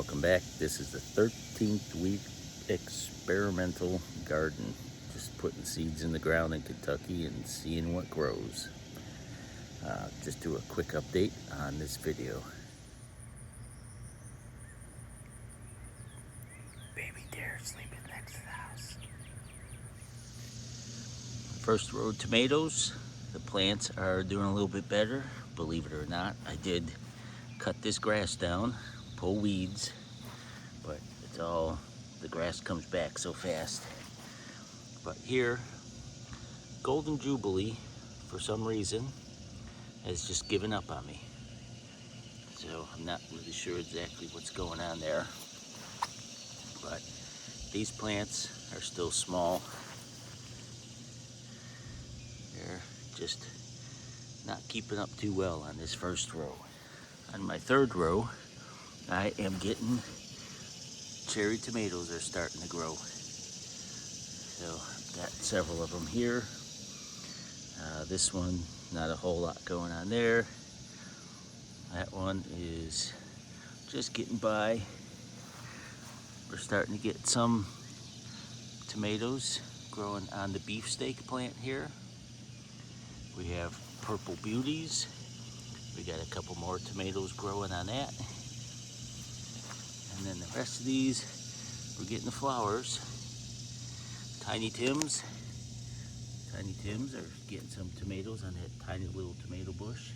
Welcome back. This is the 13th week experimental garden. Just putting seeds in the ground in Kentucky and seeing what grows. Just do a quick update on this video. Baby deer sleeping next to the house. First row of tomatoes. The plants are doing a little bit better, believe it or not. I did cut this grass down, pull weeds, but it's all, the grass comes back so fast. But here, Golden Jubilee, for some reason, has just given up on me. So I'm not really sure exactly what's going on there. But these plants are still small. They're just not keeping up too well on this first row. On my third row, I am getting cherry tomatoes are starting to grow. So I've got several of them here. This one, not a whole lot going on there. That one is just getting by. We're starting to get some tomatoes growing on the beefsteak plant here. We have purple beauties. We got a couple more tomatoes growing on that. And then the rest of these, we're getting the flowers. Tiny Tims. Tiny Tims are getting some tomatoes on that tiny little tomato bush.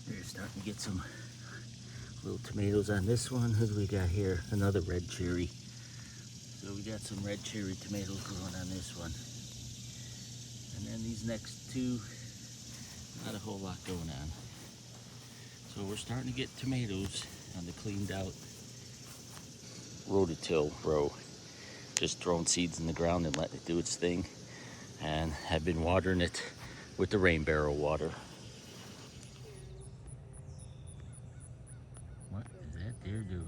They're starting to get some little tomatoes on this one. Who do we got here? Another red cherry. So we got some red cherry tomatoes growing on this one. And then these next two, not a whole lot going on. So we're starting to get tomatoes on the cleaned out rototill row. Just throwing seeds in the ground and letting it do its thing. And have been watering it with the rain barrel water. What is that deer doing?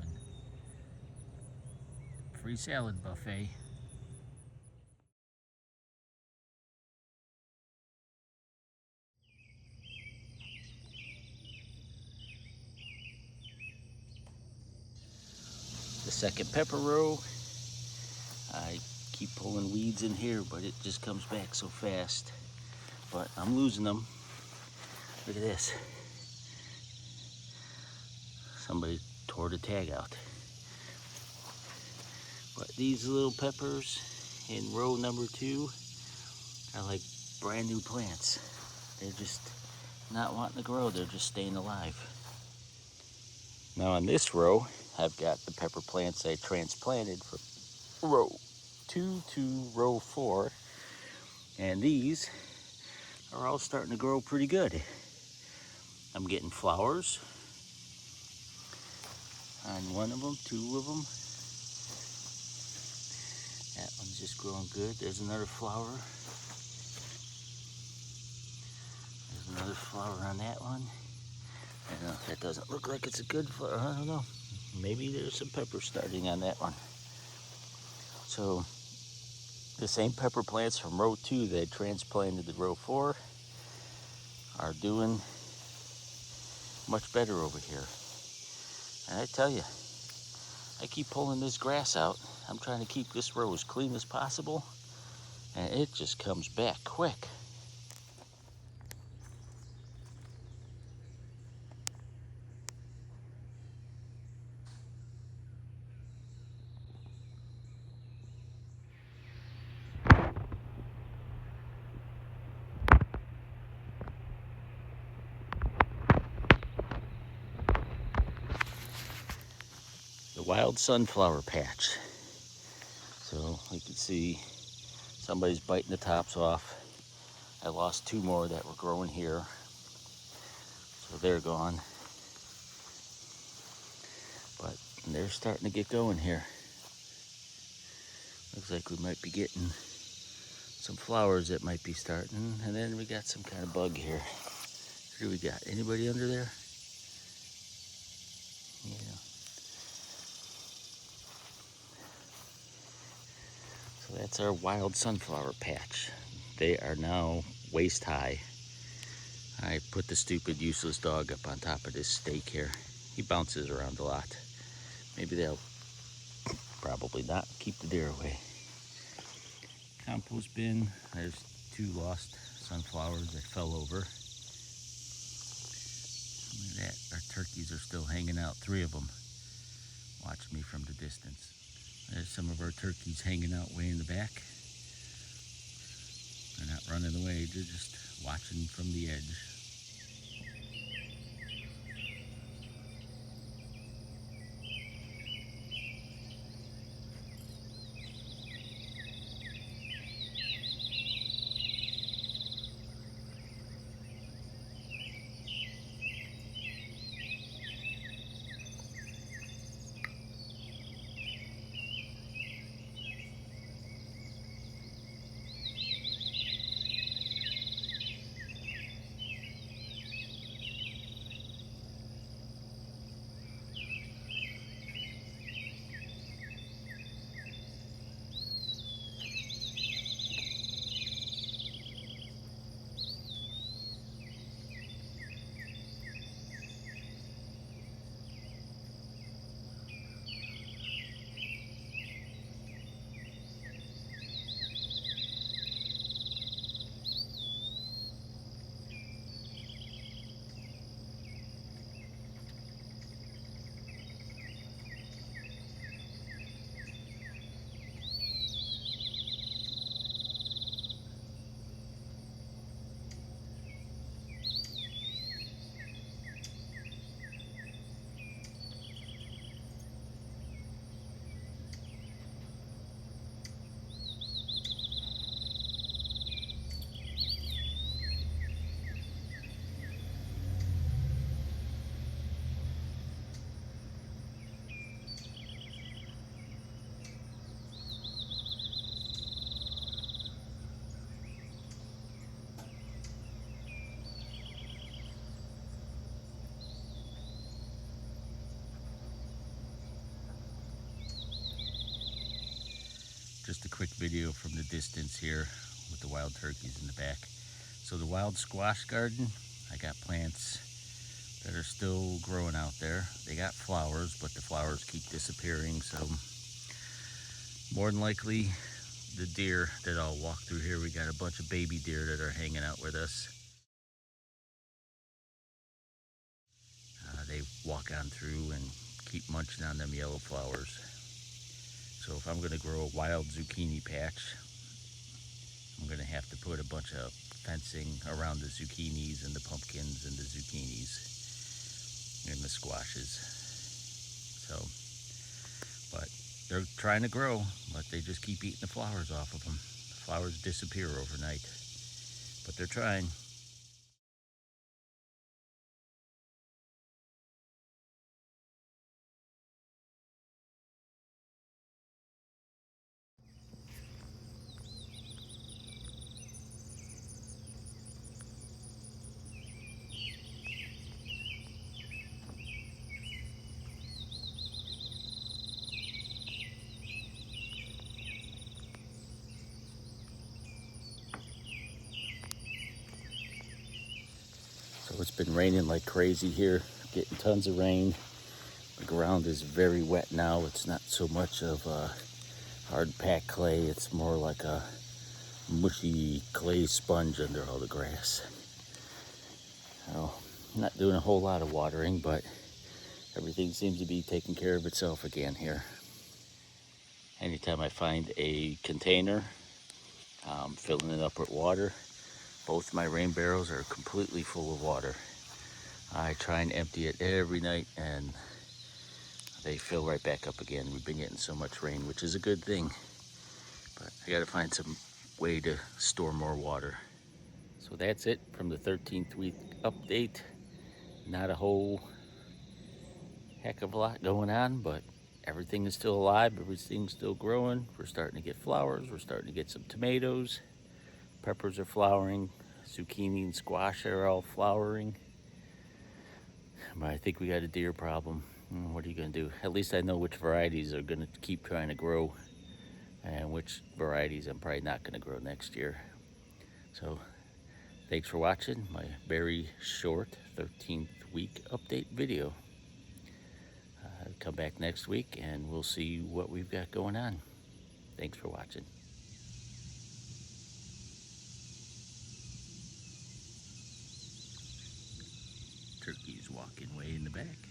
Free salad buffet. The second pepper row, I keep pulling weeds in here, but it just comes back so fast. But I'm losing them. Look at this. Somebody tore the tag out. But these little peppers in row number 2 are like brand new plants. They're just not wanting to grow, they're just staying alive. Now on this row, I've got the pepper plants I transplanted from row 2 to row 4. And these are all starting to grow pretty good. I'm getting flowers on one of them, 2 of them. That one's just growing good. There's another flower. There's another flower on that one. I don't know, that doesn't look like it's a good flower. I don't know. Maybe there's some pepper starting on that one. So the same pepper plants from row 2 that I transplanted to row 4 are doing much better over here. And I tell you, I keep pulling this grass out. I'm trying to keep this row as clean as possible, and it just comes back quick. The wild sunflower patch. So you can see somebody's biting the tops off. I lost 2 more that were growing here. So they're gone. But they're starting to get going here. Looks like we might be getting some flowers that might be starting. And then we got some kind of bug here. Who do we got? Anybody under there? Yeah. So that's our wild sunflower patch. They are now waist high. I put the stupid useless dog up on top of this stake here. He bounces around a lot. Maybe they'll probably not keep the deer away. Compost bin, there's 2 lost sunflowers that fell over. Look at that, our turkeys are still hanging out, 3 of them. Watch me from the distance. There's some of our turkeys hanging out way in the back. They're not running away, they're just watching from the edge. Just a quick video from the distance here with the wild turkeys in the back. So the wild squash garden, I got plants that are still growing out there. They got flowers, but the flowers keep disappearing. So more than likely, the deer that I'll walk through here, we got a bunch of baby deer that are hanging out with us. They walk on through and keep munching on them yellow flowers. So if I'm gonna grow a wild zucchini patch, I'm gonna have to put a bunch of fencing around the zucchinis and the pumpkins and the zucchinis and the squashes. So, but they're trying to grow, but they just keep eating the flowers off of them. The flowers disappear overnight, but they're trying. So it's been raining like crazy here, getting tons of rain. The ground is very wet now. It's not so much of a hard packed clay, it's more like a mushy clay sponge under all the grass. Well, I'm not doing a whole lot of watering, but everything seems to be taking care of itself again here. Anytime I find a container, I'm filling it up with water. Both my rain barrels are completely full of water. I try and empty it every night and they fill right back up again. We've been getting so much rain, which is a good thing, but I gotta find some way to store more water. So that's it from the 13th week update. Not a whole heck of a lot going on, but everything is still alive, everything's still growing. We're starting to get flowers, we're starting to get some tomatoes, peppers are flowering, zucchini and squash are all flowering. But I think we got a deer problem. What are you gonna do? At least I know which varieties are gonna keep trying to grow and which varieties I'm probably not gonna grow next year. So thanks for watching my very short 13th week update video. come back next week and we'll see what we've got going on. Thanks for watching. Turkey's walking way in the back.